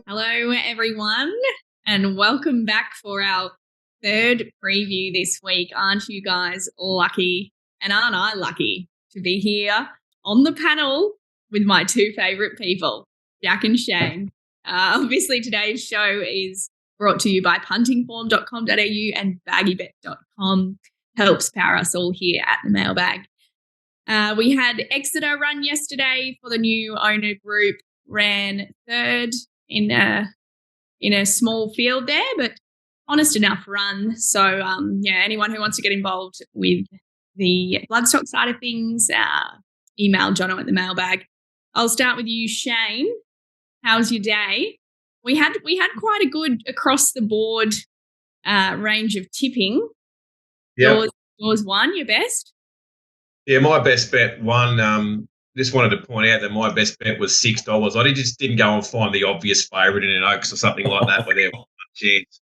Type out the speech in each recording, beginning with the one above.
Hello, everyone, and welcome back for our third preview this week. Aren't you guys lucky? And aren't I lucky to be here on the panel with my two favourite people, Jack and Shane? Obviously, today's show is brought to you by puntingform.com.au and baggybet.com. Helps power us all here at the Mailbag. We had Exeter run yesterday for the new owner group, ran third in a small field there, but honest enough run. So, anyone who wants to get involved with the bloodstock side of things, email Jono at the Mailbag. I'll start with you, Shane. How's your day? We had quite a good across the board range of tipping. Yeah. Yours won, your best? Yeah, my best bet won. Just wanted to point out that my best bet was $6. I just didn't go and find the obvious favourite in an Oaks or something like that where there was a chance.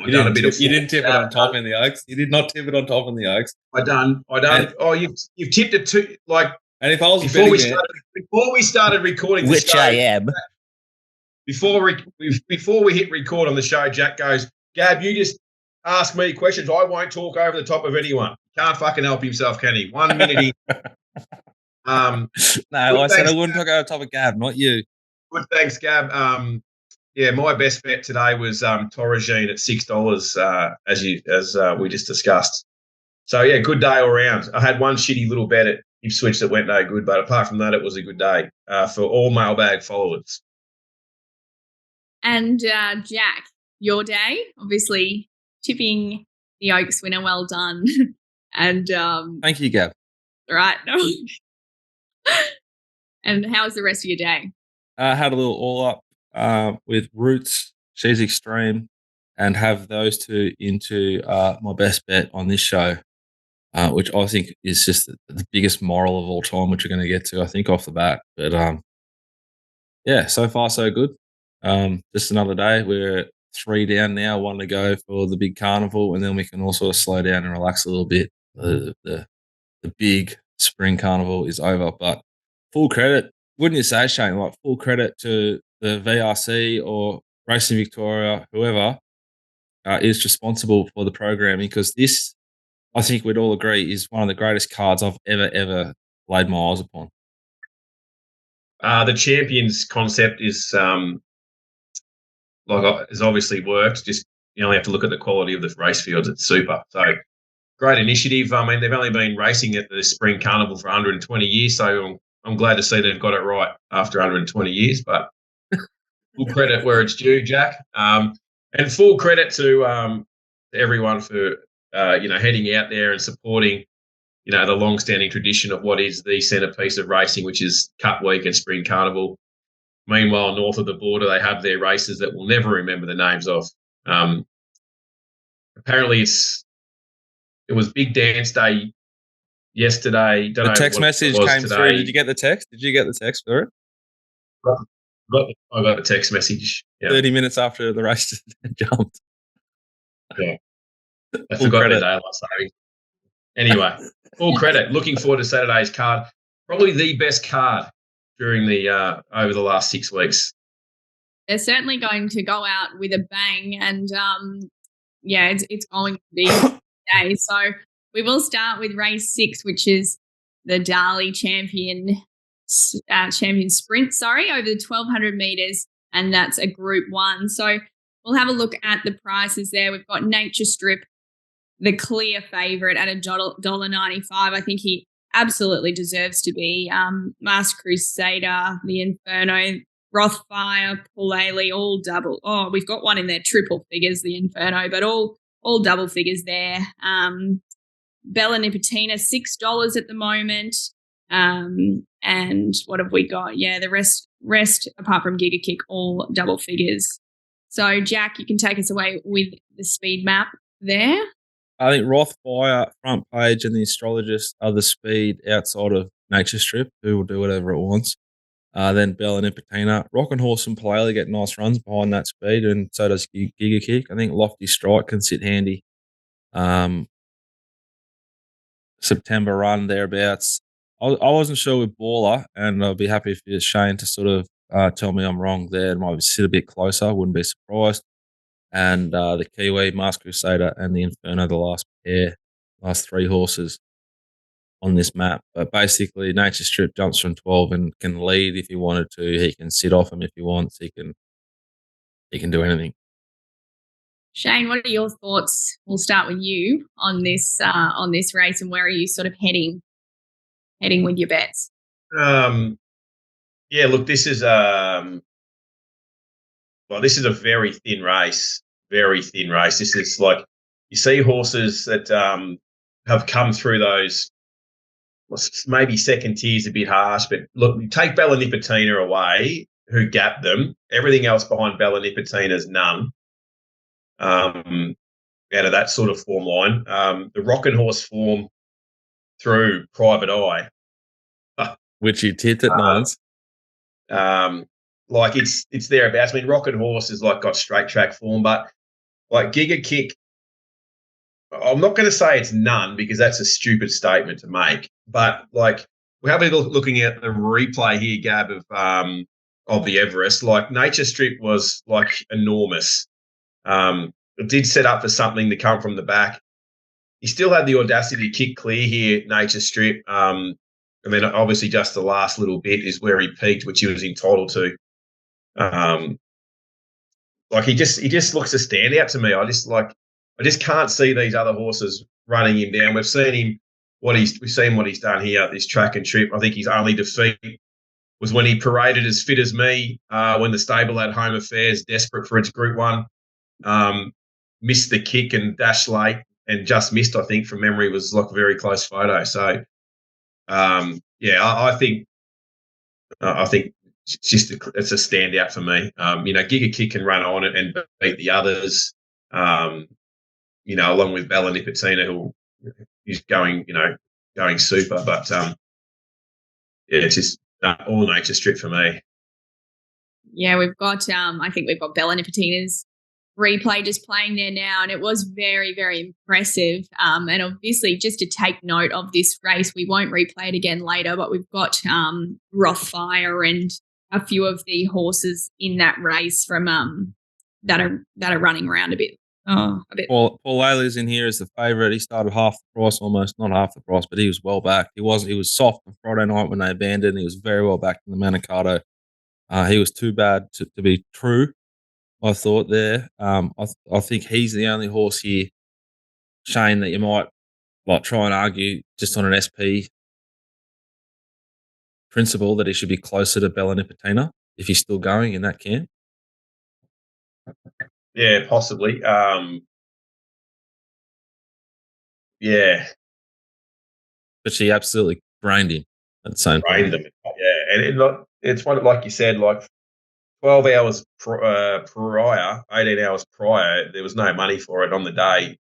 You didn't tip it on top in the Oaks. You did not tip it on top in the Oaks. I done. You've tipped it too. And if I was before we started recording, which show, I am. Before we hit record on the show, Jack goes, "Gab, you just ask me questions. I won't talk over the top of anyone." Can't fucking help himself, can he? 1 minute he. No, I said I wouldn't talk over the top of Gab, not you. Good, thanks, Gab. My best bet today was Torregine at $6, as we just discussed. So yeah, good day all round. I had one shitty little bet at Ipswich that went no good, but apart from that, it was a good day for all Mailbag followers. And Jack, your day, obviously tipping the Oaks winner, well done. And thank you, Gab. Right. And how's the rest of your day? I had a little all up with Roots, She's Extreme, and have those two into my best bet on this show, which I think is just the biggest moral of all time, which we're going to get to, I think, off the bat. But so far so good. Just another day. We're 3 down now, 1 to go for the big carnival, and then we can all sort of slow down and relax a little bit. The big spring carnival is over, but full credit, wouldn't you say, Shane? Like full credit to the VRC or Racing Victoria, whoever is responsible for the programming, because this, I think we'd all agree, is one of the greatest cards I've ever laid my eyes upon. The Champions concept is has obviously worked. Just you only have to look at the quality of the race fields. It's super. So great initiative. I mean, they've only been racing at the Spring Carnival for 120 years, so I'm glad to see they've got it right after 120 years. But full credit where it's due, Jack. And full credit to everyone for heading out there and supporting the long-standing tradition of what is the centrepiece of racing, which is Cup Week and Spring Carnival. Meanwhile, north of the border, they have their races that we'll never remember the names of. Apparently, it was Big Dance Day yesterday. The text message came today. through. Did you get the text? Did you get the text for it? I got the text message. Yeah. 30 minutes after the race jumped. Yeah. I forgot the daylight saving. Anyway, full credit. Looking forward to Saturday's card. Probably the best card during the over the last 6 weeks. They're certainly going to go out with a bang, and it's going to be a day. So we will start with race 6, which is the Darley Champion Sprint. Over the 1,200 meters, and that's a Group 1. So we'll have a look at the prices there. We've got Nature Strip, the clear favourite at $1.95. I think he absolutely deserves to be. Masked Crusader, the Inferno, Rothfire, Pulele, all double. Oh, we've got one in there, triple figures, the Inferno, but all double figures there. Bella Nipotina, $6 at the moment. And what have we got? Yeah, the rest apart from Giga Kick, all double figures. So, Jack, you can take us away with the speed map there. I think Rothfire, Front Page, and the Astrologist are the speed outside of Nature Strip, who will do whatever it wants. Then Bella Nipotina. Rockin' Horse and Palele get nice runs behind that speed, and so does Giga Kick. I think Lofty Strike can sit handy. September run thereabouts. I wasn't sure with Baller, and I'll be happy for Shane to sort of tell me I'm wrong there. It might sit a bit closer. Wouldn't be surprised. And the Kiwi, Masked Crusader, and the Inferno, the last three horses on this map. But basically, Nature Strip jumps from 12 and can lead if he wanted to. He can sit off him if he wants. He can do anything. Shane, what are your thoughts? We'll start with you on this race, and where are you sort of heading with your bets? Yeah, look, this is a very thin race. Very thin race. This is like you see horses that have come through those. Maybe second tier's a bit harsh, but look, you take Bella Nipotina away, who gapped them. Everything else behind Bella Nipotina's none. Out of that sort of form line, the Rockin' Horse form through Private Eye, which you tipped at nines. Like it's thereabouts. I mean, Rockin' Horse is like got straight track form, but like Giga Kick, I'm not going to say it's none because that's a stupid statement to make. But like we're having looking at the replay here, Gab, of the Everest. Like Nature Strip was like enormous. It did set up for something to come from the back. He still had the audacity to kick clear here, Nature Strip. And then obviously just the last little bit is where he peaked, which he was entitled to. Like he just looks a standout to me. I just can't see these other horses running him down. We've seen what he's done here at this track and trip. I think his only defeat was when he paraded as fit as me when the stable had home affairs, desperate for its Group 1. Missed the kick and dashed late and just missed, I think, from memory, was like a very close photo. So, I think it's a standout for me. Giga Kick can run on it and beat the others. Along with Bella Nipotina, who is going super. But it's just all Nature Strip for me. Yeah, we've got. I think we've got Bella Nipotina's replay just playing there now, and it was very, very impressive. And obviously, just to take note of this race, we won't replay it again later, but we've got Rothfire and a few of the horses in that race from that are running around a bit. Paul Laley's in here as the favourite. He started half the price, almost not half the price, but he was well back. He was soft on Friday night when they abandoned. He was very well back in the Manikato. He was too bad to be true, I thought there. I think he's the only horse here, Shane, that you might like try and argue just on an SP principle that he should be closer to Bella Nipotina if he's still going in that camp. Yeah, possibly. Yeah. But she absolutely brained him at the same time. Him, yeah. And it's one, like you said, like 12 hours prior, 18 hours prior, there was no money for it on the day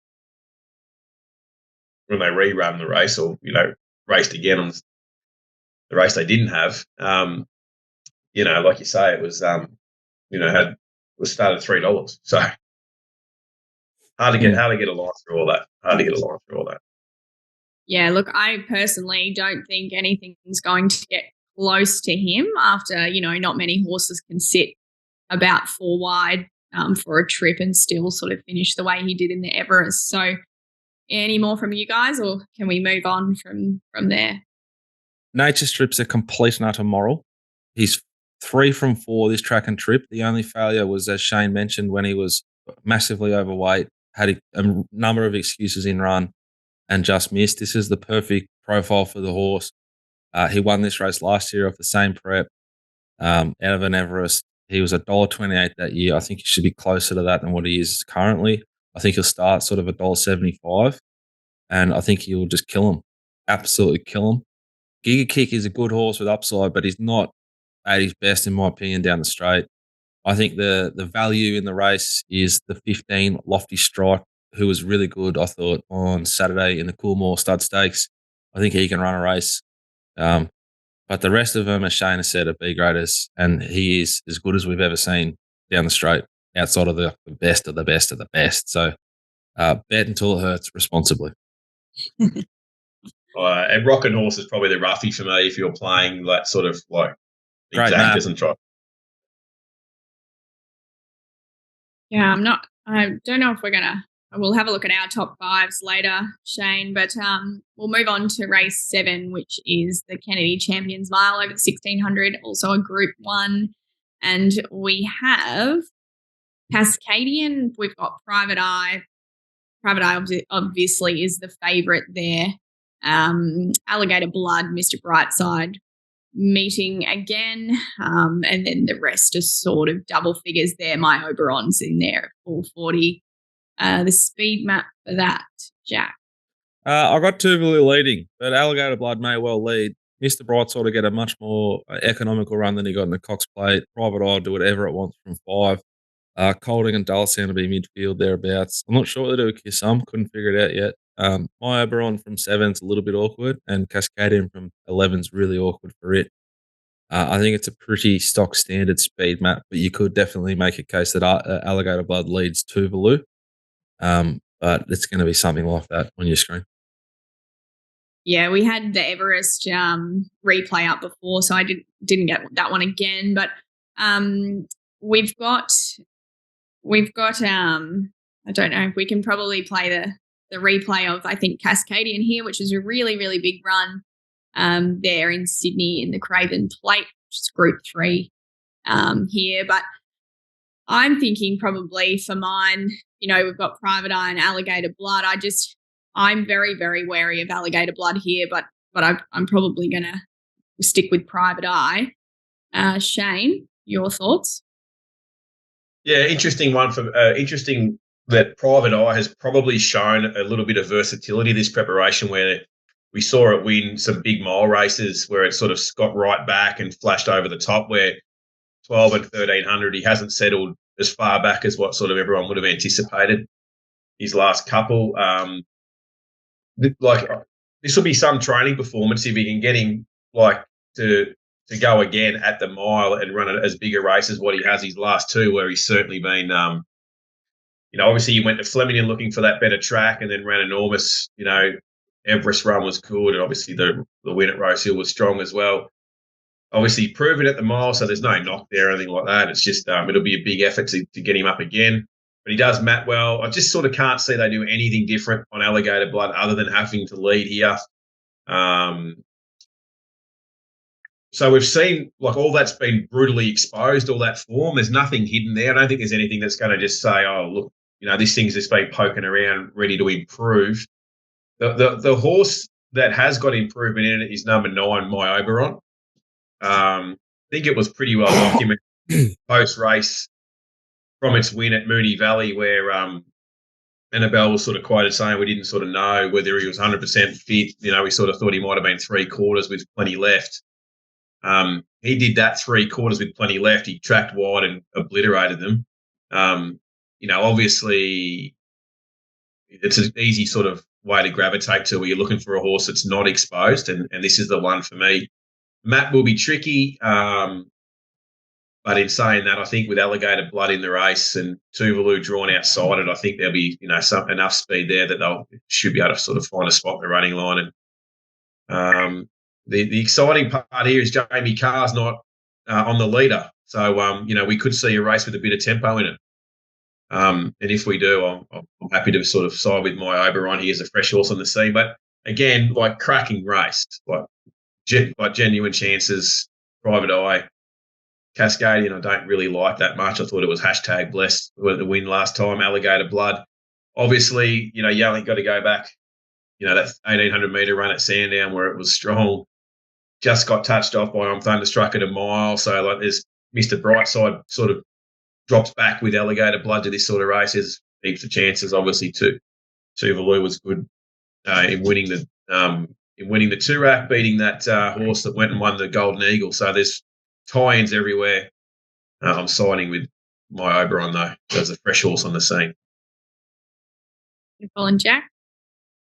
when they rerun the race or, raced again on the race they didn't have. Like you say, it was, was started at $3. So hard to get a line through all that. Yeah, look, I personally don't think anything's going to get close to him after, not many horses can sit about 4 wide for a trip and still sort of finish the way he did in the Everest. So any more from you guys, or can we move on from there? Nature Strip's a complete and utter moral. He's 3 from 4 this track and trip. The only failure was, as Shane mentioned, when he was massively overweight, had a number of excuses in run and just missed. This is the perfect profile for the horse. He won this race last year off the same prep out of an Everest. He was $1.28 that year. I think he should be closer to that than what he is currently. I think he'll start sort of $1.75, and I think he'll just kill him, absolutely kill him. Giga Kick is a good horse with upside, but he's not at his best, in my opinion, down the straight. I think the value in the race is the 15 Lofty Strike, who was really good, I thought, on Saturday in the Coolmore Stud Stakes. I think he can run a race. But the rest of them, as Shane has said, are B-graders, and he is as good as we've ever seen down the straight, outside of the best of the best of the best. So bet until it hurts responsibly. And Rockin' Horse is probably the roughie for me if you're playing that sort of like exactas and try. Yeah, I don't know if we'll have a look at our top fives later, Shane, but we'll move on to race 7, which is the Kennedy Champions Mile over the 1600, also a Group 1. And we have Cascadian, we've got Private Eye. Private Eye obviously is the favourite there. Alligator Blood, Mr. Brightside meeting again, and then the rest are sort of double figures there. My Oberon's in there at 440. The speed map for that, Jack. I got Tuvalu leading, but Alligator Blood may well lead. Mr. Brightside will get a much more economical run than he got in the Cox Plate. Private Eye will do whatever it wants from 5. Colding and Dullsound will be midfield thereabouts. I'm not sure what they do with Kissum. Couldn't figure it out yet. My Oberon from 7's a little bit awkward, and Cascadian from 11's really awkward for it. I think it's a pretty stock standard speed map, but you could definitely make a case that Alligator Blood leads Tuvalu. But it's going to be something like that on your screen. Yeah, we had the Everest replay up before, so I didn't get that one again. But we've got I don't know if we can probably play the replay of, I think, Cascadian here, which is a really, really big run there in Sydney in the Craven Plate, which is Group 3 here. But I'm thinking probably for mine, we've got Private Eye and Alligator Blood. I'm very, very wary of Alligator Blood here, but I'm probably going to stick with Private Eye. Shane, your thoughts? Yeah, interesting one. Interesting that Private Eye has probably shown a little bit of versatility this preparation, where we saw it win some big mile races where it sort of got right back and flashed over the top, where 12 and 1300, he hasn't settled as far back as what sort of everyone would have anticipated his last couple. This will be some training performance if he can get him to go again at the mile and run it as big a race as what he has his last 2, where he's certainly been, obviously he went to Flemington looking for that better track and then ran enormous, Everest run was good, and obviously the win at Rosehill was strong as well. Obviously proven at the mile, so there's no knock there or anything like that. It's just it'll be a big effort to get him up again. But he does map well. I just sort of can't see they do anything different on Alligator Blood other than having to lead here. So we've seen all that's been brutally exposed, all that form. There's nothing hidden there. I don't think there's anything that's going to just say, oh, look, this thing's just been poking around, ready to improve. The horse that has got improvement in it is number 9, My Oberon. I think it was pretty well documented post-race from its win at Moonee Valley, where Annabelle was sort of quoted saying we didn't sort of know whether he was 100% fit. We sort of thought he might have been 3/4 with plenty left. He did that 3/4 with plenty left. He tracked wide and obliterated them. Obviously it's an easy sort of way to gravitate to where you're looking for a horse that's not exposed, and this is the one for me. Matt will be tricky, but in saying that, I think with Alligator Blood in the race and Tuvalu drawn outside it, I think there'll be enough speed there that they should be able to sort of find a spot in the running line. And the exciting part here is Jamie Carr's not on the leader, so we could see a race with a bit of tempo in it. And if we do, I'm happy to sort of side with My Oberon. He is a fresh horse on the scene, but again, cracking race, genuine chances. Private Eye, Cascadian, I don't really like that much. I thought it was #blessed with the win last time. Alligator Blood, obviously, you only got to go back, that 1,800-metre run at Sandown where it was strong. Just got touched off by Thunderstruck at a mile. So there's Mr. Brightside sort of drops back with Alligator Blood to this sort of race. There's heaps of chances, obviously, too. Tuvalu was good in winning the Toorak, beating that horse that went and won the Golden Eagle. So there's tie-ins everywhere. I'm siding with My Oberon, though. There's a fresh horse on the scene. Paul and Jack?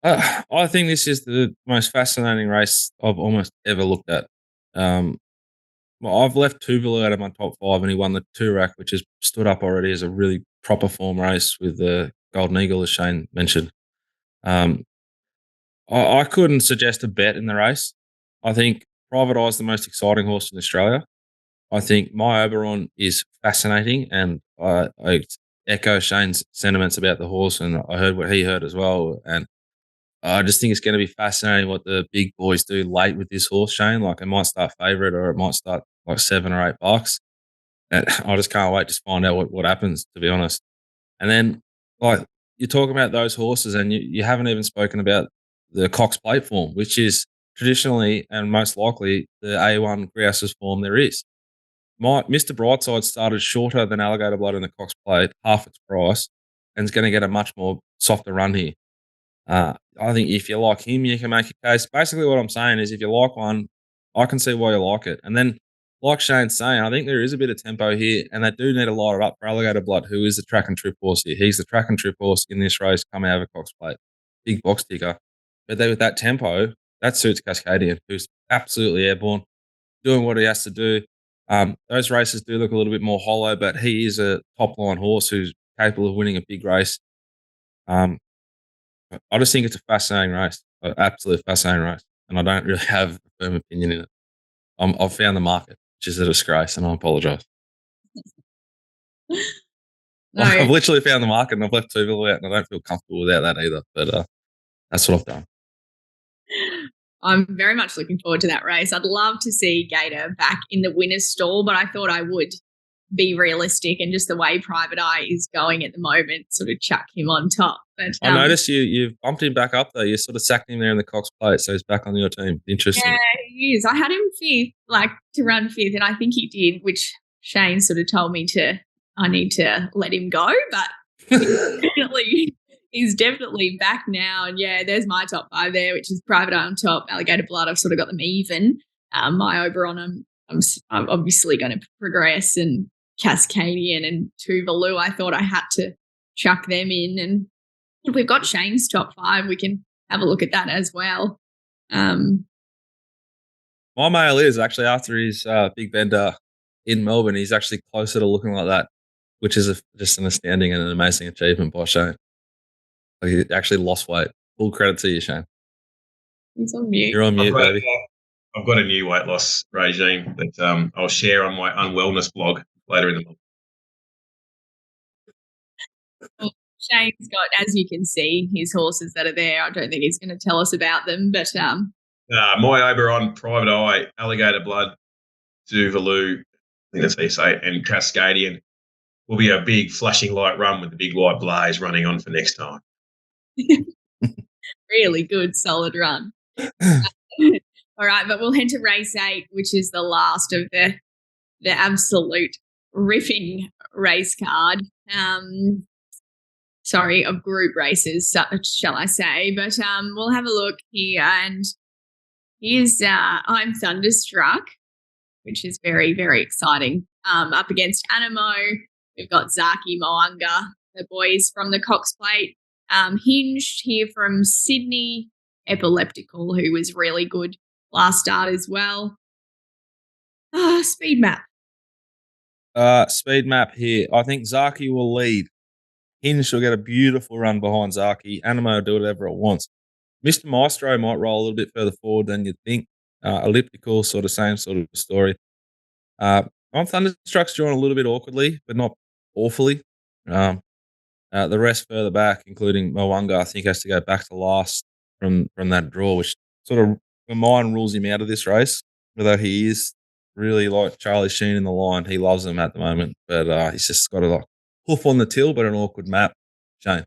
I think this is the most fascinating race I've almost ever looked at. I've left Tuvalu out of my top 5, and he won the Toorak, which has stood up already as a really proper form race with the Golden Eagle, as Shane mentioned. I couldn't suggest a bet in the race. I think Private Eye is the most exciting horse in Australia. I think My Oberon is fascinating, and echo Shane's sentiments about the horse, and I heard what he heard as well. And I just think it's going to be fascinating what the big boys do late with this horse, Shane. Like, it might start favourite or it might start like $7 or $8. And I just can't wait to find out what happens, to be honest. And then, like, you're talking about those horses, and you haven't even spoken about the Cox Plate form, which is traditionally and most likely the A1 grouse's form there is. Mr. Brightside started shorter than Alligator Blood in the Cox Plate, half its price, and is going to get a much more softer run here. I think if you like him, you can make a case. Basically, what I'm saying is if you like one, I can see why you like it. And then, like Shane's saying, I think there is a bit of tempo here, and they do need to light it up for Alligator Blood, who is the track and trip horse here. He's the track and trip horse in this race coming out of a Cox Plate. Big box ticker. But with that tempo, that suits Cascadian, who's absolutely airborne, doing what he has to do. Those races do look a little bit more hollow, but he is a top-line horse who's capable of winning a big race. I just think it's a fascinating race, an absolutely fascinating race, and I don't really have a firm opinion in it. I've found the market, which is a disgrace, and I apologise. No. I've literally found the market, and I've left Tuvalu out, and I don't feel comfortable without that either. But that's what I've done. I'm very much looking forward to that race. I'd love to see Gator back in the winner's stall, but I thought I would be realistic, and just the way Private Eye is going at the moment, sort of chuck him on top. But I noticed you've bumped him back up though. You sort of sacked him there in the Cox Plate, so he's back on your team. Interesting. Yeah, he is. I had him fifth, like to run fifth, and I think he did, which Shane sort of told me I need to let him go, but he's definitely back now. And yeah, there's my top 5 there, which is Private Eye on top, Alligator Blood. I've sort of got them even. My Oberon, I'm obviously going to progress, and Cascadian and Tuvalu, I thought I had to chuck them in. And if we've got Shane's top 5, we can have a look at that as well. My mail is actually after his big bender in Melbourne, he's actually closer to looking like that, which is just an astounding and an amazing achievement by Shane. Like, he actually lost weight. Full credit to you, Shane. He's on mute. You're on mute, baby. I've got a new weight loss regime that I'll share on my unwellness blog later in the month. Well, Shane's got, as you can see, his horses that are there. I don't think he's going to tell us about them, but my Oberon, Private Eye, Alligator Blood, Tuvalu, I think that's how you say it, and Cascadian will be a big flashing light run with the big white blaze running on for next time. Really good, solid run. All right, but we'll head to race 8, which is the last of the absolute riffing race card. Of group races, shall I say. But we'll have a look here, and here's I'm Thunderstruck, which is very, very exciting. Up against Animo, we've got Zaki Moanga, the boys from the Cox Plate. Hinged here from Sydney, Epileptical, who was really good last start as well. Speed map. Speed map here. I think Zaki will lead. Hinge will get a beautiful run behind Zaki. Animo will do whatever it wants. Mr. Maestro might roll a little bit further forward than you'd think. Elliptical, sort of same sort of story. I'm Thunderstruck's drawn a little bit awkwardly, but not awfully. The rest further back, including Moanga, I think has to go back to last from that draw, which sort of, my mind rules him out of this race. Although he is really like Charlie Sheen in the line. He loves him at the moment, but he's just got a hoof on the till, but an awkward map. Shane.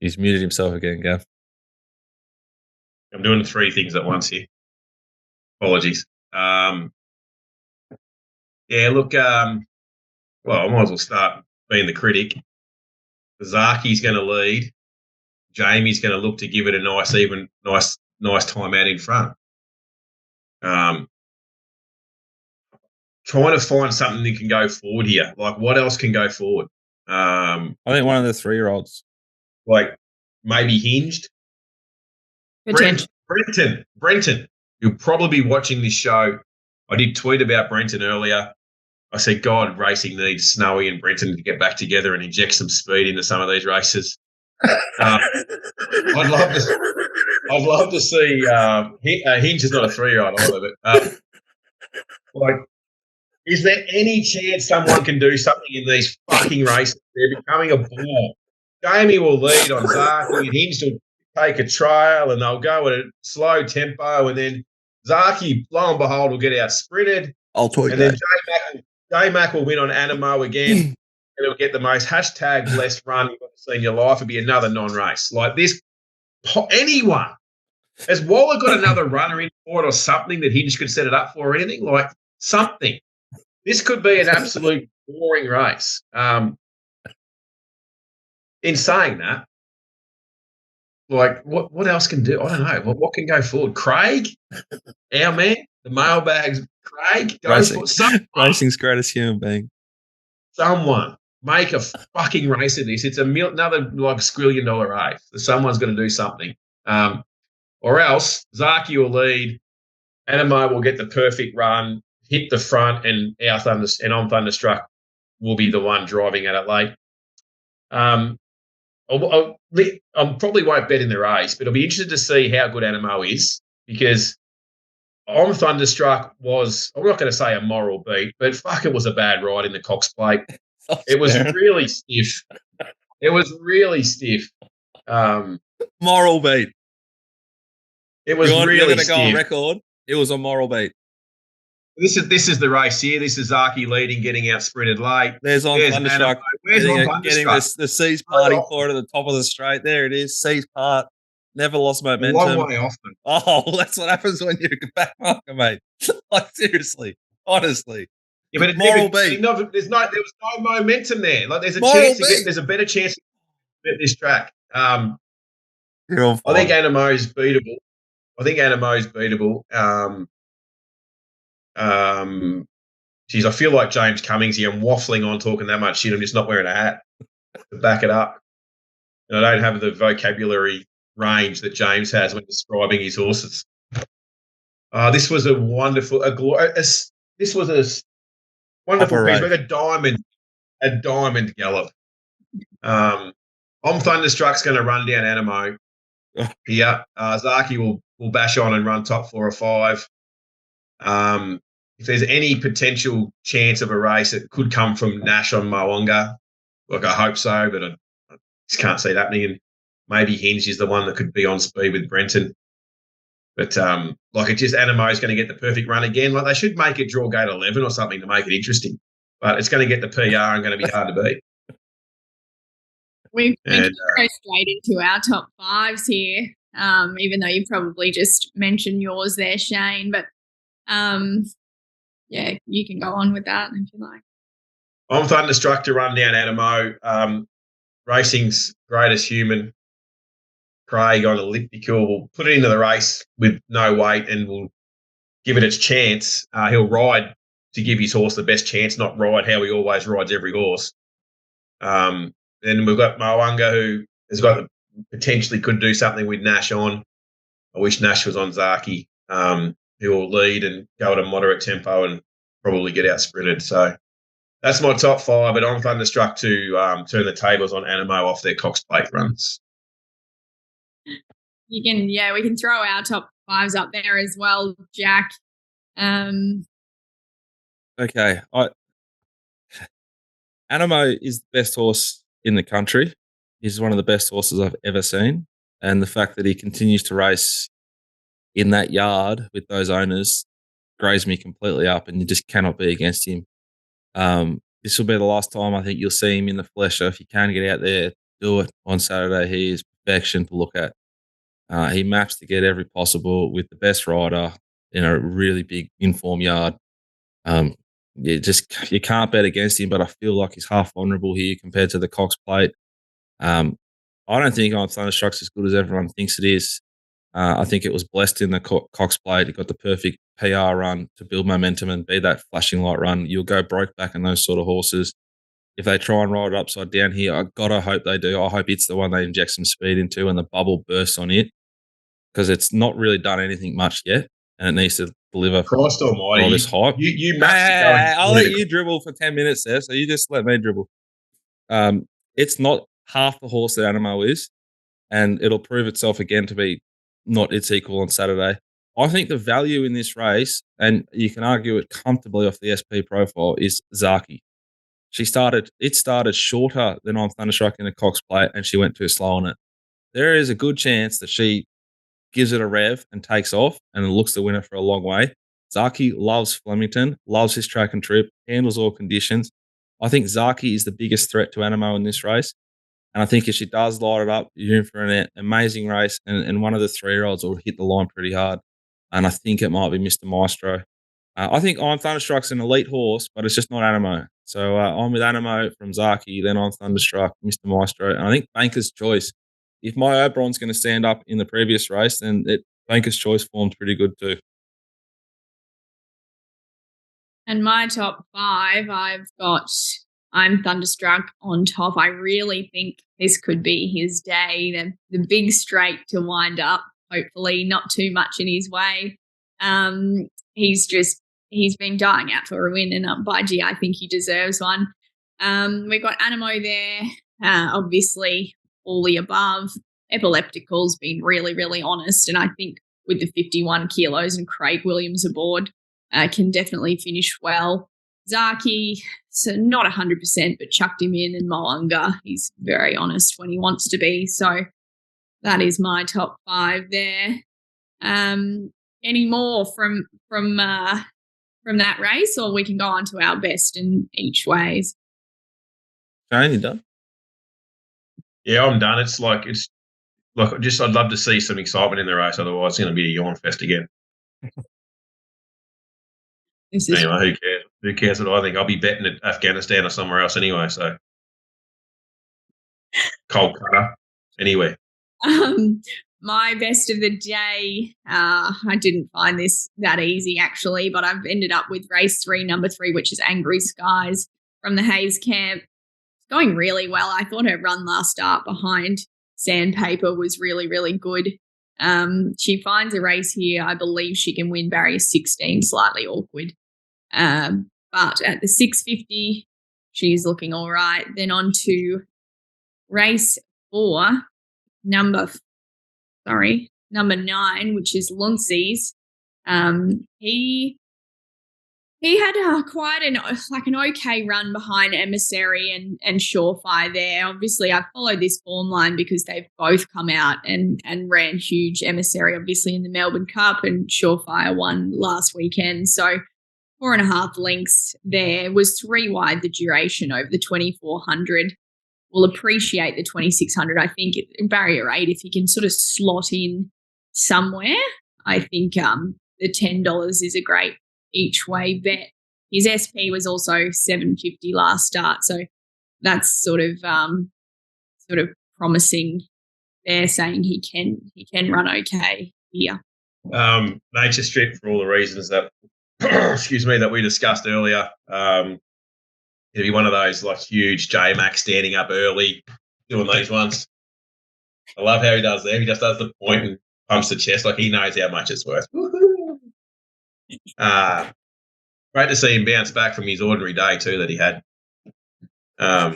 He's muted himself again, Gav. I'm doing 3 things at once here. Apologies. Yeah, look, well, I might as well start being the critic. Zaki's going to lead. Jamie's going to look to give it a nice time out in front. Trying to find something that can go forward here. Like, what else can go forward? I think one of the 3-year-olds. Like, maybe Hinged. Brenton. You'll probably be watching this show. I did tweet about Brenton earlier. I said, God, racing needs Snowy and Brenton to get back together and inject some speed into some of these races. I'd love to see Hinge is not a 3-year-old either, but Is there any chance someone can do something in these fucking races? They're becoming a ball. Jamie will lead on Zaki, and Hinge will take a trail, and they'll go at a slow tempo, and then Zaki, lo and behold, will get out sprinted. I'll tweet and then J-Mac will win on Animo again, and he'll get the most hashtag blessed run you've ever seen in your life. It'll be another non-race. Like this, anyone. Has Waller got another runner in for it or something that Hinge could set it up for or anything? Like something. This could be an absolute boring race. In saying that, like, what else can do? I don't know. What can go forward? Craig, our man, the mailbags. Craig, racing's greatest human being. Someone make a fucking race of this. It's another like $1 squillion race. Someone's going to do something, or else Zaki will lead. Animo will get the perfect run, hit the front, and I'm Thunderstruck will be the one driving at it late. I probably won't bet in the race, but I'll be interested to see how good Animo is because I'm Thunderstruck was, I'm not going to say a moral beat, but fuck, it was a bad ride in the Cox Plate. It was really stiff. It was really stiff. Moral beat. It was really You're going to stiff. go on record. It was a moral beat. This is the race here. This is Zaki leading, getting out sprinted late. There's Thunderstruck. Getting the C's parting for it at the top of the straight. There it is. C's part. Never lost momentum. A long way off them. Oh, that's what happens when you're a back marker, mate. Like seriously, honestly. Yeah, but moral beat. There was no momentum there. Like there's a chance there's a better chance to get this track. I think Animo's beatable. Geez, I feel like James Cummings here. I'm waffling on talking that much shit. I'm just not wearing a hat to back it up. And I don't have the vocabulary range that James has when describing his horses. This was a wonderful, this was a wonderful piece, like a diamond gallop. I'm Thunderstruck's going to run down Animo here. Zaki will bash on and run top 4 or 5. If there's any potential chance of a race, it could come from Nash on Mwanga. Like I hope so, but I just can't see it happening. And maybe Hinge is the one that could be on speed with Brenton. But Animo is going to get the perfect run again. Like they should make it draw gate 11 or something to make it interesting. But it's going to get the PR and going to be hard to beat. We can go straight into our top 5s here, even though you probably just mentioned yours there, Shane. But yeah, you can go on with that if you like. I'm Thunderstruck to run down Animo. Racing's greatest human. Craig on elliptical will put it into the race with no weight and will give it its chance. He'll ride to give his horse the best chance, not ride how he always rides every horse. Then we've got Mwanga, who has got potentially could do something with Nash on. I wish Nash was on Zaki. He will lead and go at a moderate tempo and probably get out sprinted. So that's my top 5, but I'm Thunderstruck to turn the tables on Animo off their Cox Plate runs. We can throw our top 5s up there as well, Jack. Okay. Animo is the best horse in the country. He's one of the best horses I've ever seen. And the fact that he continues to race in that yard with those owners graze me completely up, and you just cannot be against him. This will be the last time I think you'll see him in the flesh. So if you can get out there, do it on Saturday. He is perfection to look at. He maps to get every possible with the best rider in a really big inform yard. You can't bet against him, but I feel like he's half vulnerable here compared to the Cox Plate. I don't think I'm Thunderstruck's as good as everyone thinks it is. I think it was blessed in the Cox Plate. It got the perfect PR run to build momentum and be that flashing light run. You'll go broke back in those sort of horses. If they try and ride it upside down here, I gotta hope they do. I hope it's the one they inject some speed into and the bubble bursts on it, because it's not really done anything much yet, and it needs to deliver. Christ Almighty! All this hype. I'll let you dribble for 10 minutes there, so you just let me dribble. It's not half the horse that Animo is, and it'll prove itself again to be not its equal on Saturday. I think the value in this race, and you can argue it comfortably off the SP profile, is Zaki. It started shorter than on Thunderstruck in the Cox Plate, and she went too slow on it. There is a good chance that she gives it a rev and takes off and looks the winner for a long way. Zaki loves Flemington, loves his track and trip, handles all conditions. I think Zaki is the biggest threat to Animo in this race. And I think if she does light it up, you're in for an amazing race. And one of the 3-year-olds will hit the line pretty hard. And I think it might be Mr. Maestro. I think I'm Thunderstruck's an elite horse, but it's just not Animo. So I'm with Animo from Zaki, then I'm Thunderstruck, Mr. Maestro. And I think Banker's Choice. If my Oberon's going to stand up in the previous race, then Banker's Choice formed pretty good too. And my top 5, I've got I'm Thunderstruck on top. I really think this could be his day, the big straight to wind up, hopefully not too much in his way. He's been dying out for a win, and by gee, I think he deserves one. We've got Animo there, obviously all the above. Epileptical's been really, really honest, and I think with the 51 kilos and Craig Williams aboard, can definitely finish well. Zaki, so not 100%, but chucked him in, and Moanga, he's very honest when he wants to be. So that is my top 5 there. Any more from that race, or we can go on to our best in each ways? Shane, you done? Yeah, I'm done. I'd love to see some excitement in the race. Otherwise, it's going to be a yawn fest again. Anyway, who cares? Who cares what I think? I'll be betting at Afghanistan or somewhere else anyway. So, Kolkata, anywhere. My best of the day, I didn't find this that easy actually, but I've ended up with race 3, number 3, which is Angry Skies from the Hayes camp. It's going really well. I thought her run last start behind Sandpaper was really, really good. She finds a race here. I believe she can win barrier 16, slightly awkward. But at the 650, she's looking all right. Then on to race 4, number 9, which is Luncey's. He had quite an okay run behind Emissary and Surefire there. Obviously, I followed this form line because they've both come out and ran huge. Emissary, obviously, in the Melbourne Cup, and Surefire won last weekend. So 4.5 lengths there. Was 3 wide the duration over the 2,400. Will appreciate the 2,600. I think barrier 8, if he can sort of slot in somewhere, I think the $10 is a great each way bet. His SP was also 750 last start, so that's sort of promising. They're saying he can run okay here. Nature Strip, for all the reasons that that we discussed earlier. It'll be one of those like huge J-Mac standing up early doing these ones. I love how he does them. He just does the point and pumps the chest like he knows how much it's worth. Great to see him bounce back from his ordinary day too that he had. How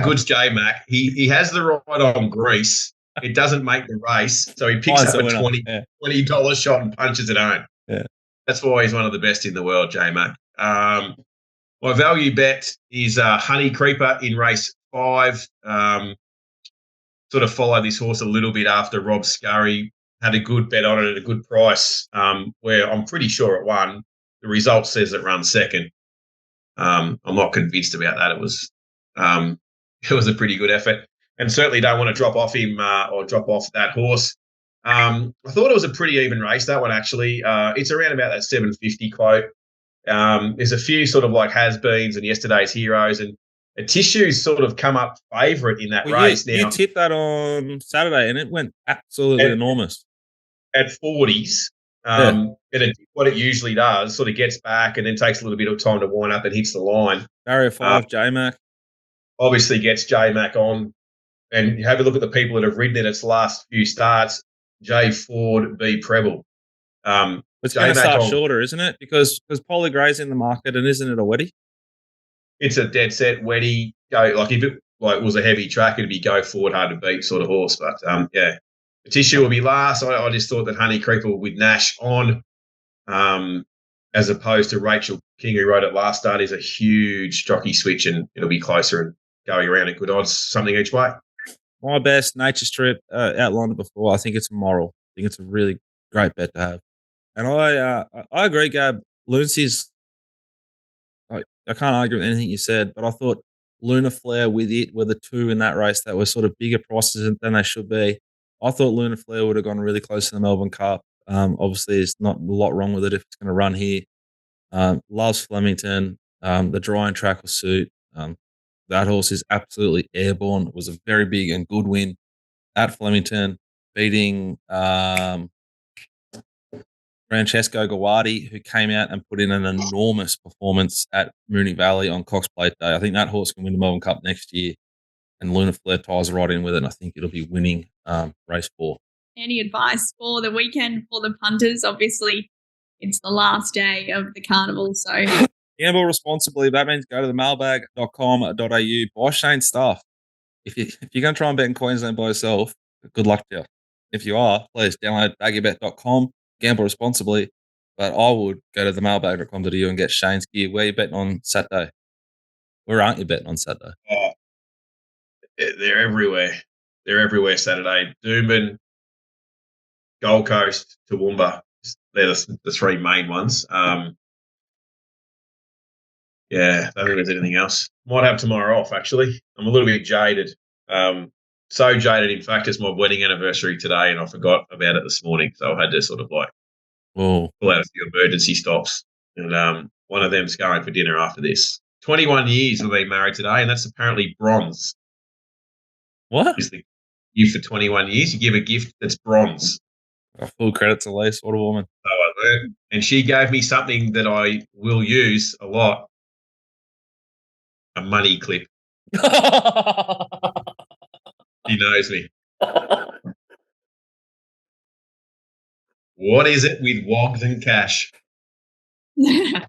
good's J-Mac? He has the ride on grease. It doesn't make the race, so he picks up a $20 shot and punches it home. Yeah. That's why he's one of the best in the world, J-Mac. My value bet is Honey Creeper in race 5. Sort of followed this horse a little bit after Rob Scurry. Had a good bet on it at a good price, where I'm pretty sure it won. The result says it runs second. I'm not convinced about that. It was a pretty good effort, and certainly don't want to drop off him or drop off that horse. I thought it was a pretty even race, that one actually. It's around about that 750 quote. There's a few sort of like has-beens and yesterday's heroes, and Tissue's sort of come up favourite in that race now. You tipped that on Saturday, and it went absolutely enormous. At 40s, and what it usually does, sort of gets back and then takes a little bit of time to wind up and hits the line. Barrier 5, J-Mac. Obviously gets J-Mac on, and have a look at the people that have ridden it its last few starts. J. Ford, B. Preble. It's going to start shorter, isn't it? Because Polly Gray's in the market, and isn't it a wetty? It's a dead set wetty. If it was a heavy track, it'd be Go Forward, hard to beat sort of horse. But yeah, Letitia will be last. I just thought that Honey Creeper with Nash on, as opposed to Rachel King, who rode it last start, is a huge jockey switch, and it'll be closer and going around at good odds, something each way. My best nature strip, outlined it before. I think it's moral. I think it's a really great bet to have. And I agree, Gab. Lucy's, I can't argue with anything you said, but I thought Luna Flare with it were the two in that race that were sort of bigger prices than they should be. I thought Luna Flare would have gone really close to the Melbourne Cup. Obviously, there's not a lot wrong with it if it's going to run here. Loves Flemington. The drying track will suit. That horse is absolutely airborne. It was a very big and good win at Flemington, beating Francesco Guardi, who came out and put in an enormous performance at Moonee Valley on Cox Plate Day. I think that horse can win the Melbourne Cup next year, and Luna Flare ties right in with it, and I think it'll be winning race 4. Any advice for the weekend for the punters? Obviously, it's the last day of the carnival, so... Gamble responsibly. That means go to the mailbag.com.au, buy Shane's stuff. If you're going to try and bet in Queensland by yourself, good luck to you. If you are, please download baggybet.com, gamble responsibly. But I would go to the mailbag.com.au and get Shane's gear. Where are you betting on Saturday? Where aren't you betting on Saturday? Oh, they're everywhere. They're everywhere Saturday. Doomben, Gold Coast, Toowoomba. They're the three main ones. Yeah, I don't think there's anything else. Might have tomorrow off, actually. I'm a little bit jaded. So jaded, in fact, it's my wedding anniversary today, and I forgot about it this morning. So I had to sort of pull out a few emergency stops. And one of them's going for dinner after this. 21 years we've been married today, and that's apparently bronze. What? Is the gift for 21 years. You give a gift that's bronze. Full credit to Lise. What a woman. So I learned. And she gave me something that I will use a lot. A money clip. She knows me. What is it with wogs and cash? Well,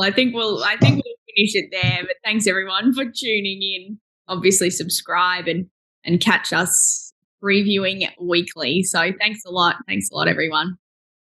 I think we'll finish it there. But thanks everyone for tuning in. Obviously, subscribe and catch us previewing weekly. So thanks a lot. Thanks a lot, everyone.